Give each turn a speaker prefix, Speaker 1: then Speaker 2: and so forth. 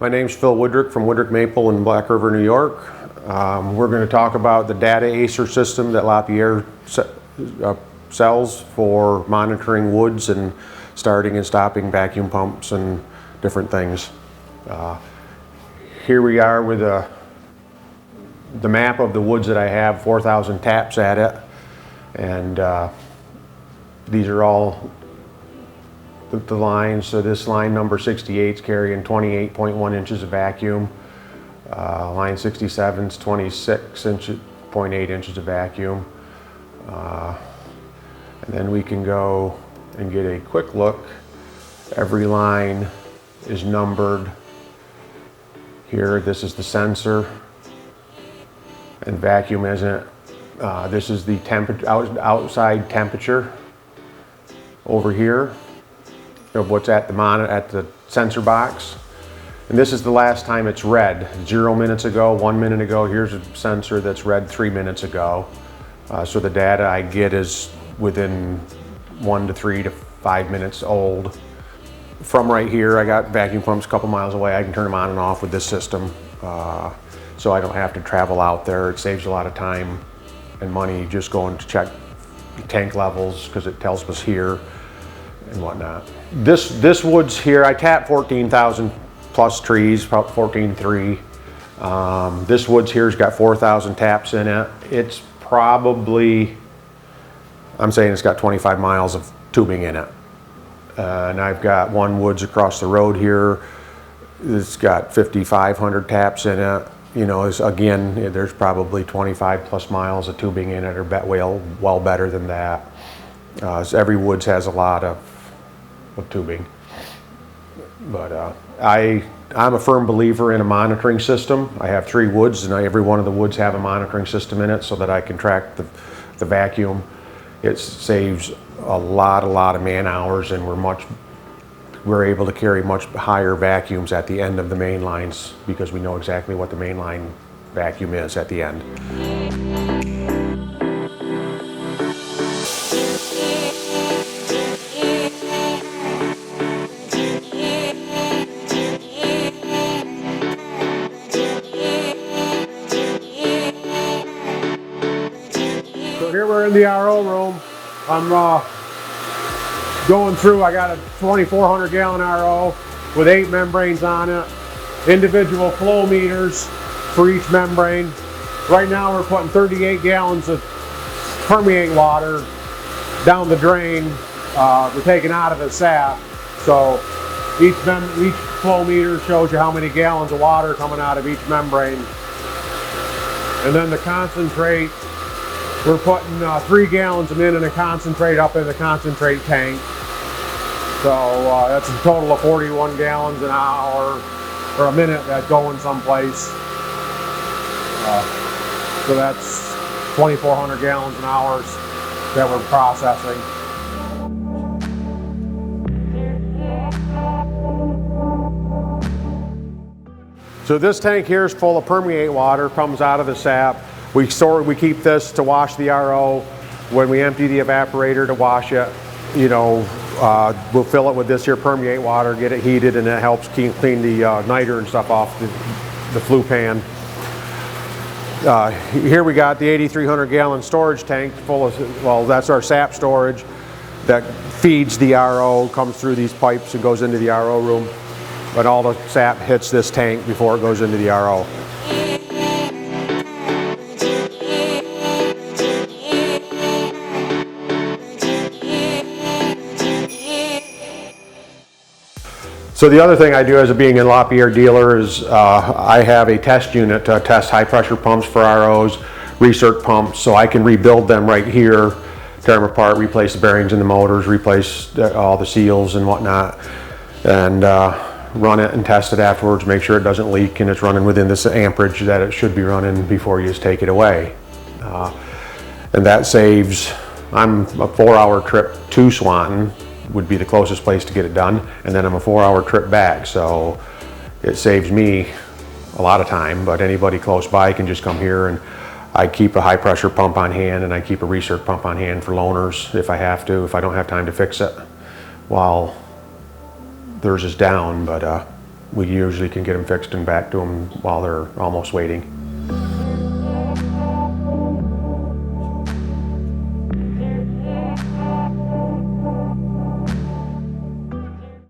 Speaker 1: My name's Phil Widrick from Widrick Maple in Black River, New York. We're going to talk about the data ACER system that Lapierre sells for monitoring woods and starting and stopping vacuum pumps and different things. Here we are with the map of the woods that I have, 4,000 taps at it, and these are all the lines. So this line number 68 is carrying 28.1 inches of vacuum. Line 67 is 26.8 inches of vacuum. And then we can go and get a quick look. Every line is numbered. Here, this is the sensor, and vacuum isn't. This is the outside temperature over here of what's at the sensor box. And this is the last time it's read. 0 minutes ago, 1 minute ago. Here's a sensor that's read 3 minutes ago. So the data I get is within 1 to 3 to 5 minutes old. From right here, I got vacuum pumps a couple miles away. I can turn them on and off with this system. So I don't have to travel out there. It saves a lot of time and money just going to check tank levels because it tells us here and whatnot. This woods here, I tapped 14,000 plus trees, probably 14.3. This woods here's got 4,000 taps in it. It's probably, I'm saying it's got 25 miles of tubing in it. And I've got one woods across the road here. It's got 5,500 taps in it. You know, again, there's probably 25 plus miles of tubing in it, or well better than that. So every woods has a lot of tubing. But I'm a firm believer in a monitoring system. I have 3 woods, and every one of the woods have a monitoring system in it so that I can track the vacuum. It saves a lot of man hours, and we're able to carry much higher vacuums at the end of the main lines because we know exactly what the main line vacuum is at the end. So here we're in the RO room. I'm going through, I got a 2,400 gallon RO with 8 membranes on it, individual flow meters for each membrane. Right now we're putting 38 gallons of permeate water down the drain. We're taking out of the sap. So each flow meter shows you how many gallons of water coming out of each membrane. And then the concentrate, we're putting 3 gallons of in and a concentrate up in the concentrate tank. So that's a total of 41 gallons an hour or a minute that going someplace. So that's 2,400 gallons an hour that we're processing. So this tank here is full of permeate water, comes out of the sap. We keep this to wash the RO. When we empty the evaporator to wash it, you know, we'll fill it with this here permeate water, get it heated, and it helps clean the niter and stuff off the flue pan. Here we got the 8,300 gallon storage tank full of, well, that's our sap storage that feeds the RO, comes through these pipes and goes into the RO room. But all the sap hits this tank before it goes into the RO. So the other thing I do as being a Lapierre dealer is I have a test unit to test high pressure pumps for ROs, recirc pumps, so I can rebuild them right here, tear them apart, replace the bearings in the motors, replace all the seals and whatnot, and run it and test it afterwards, make sure it doesn't leak and it's running within this amperage that it should be running before you just take it away. And that saves, I'm a 4-hour trip to Swanton, would be the closest place to get it done, and then I'm a 4-hour trip back, so it saves me a lot of time. But anybody close by can just come here, and I keep a high pressure pump on hand, and I keep a recirc pump on hand for loaners if I have to, if I don't have time to fix it while theirs is down. But we usually can get them fixed and back to them while they're almost waiting.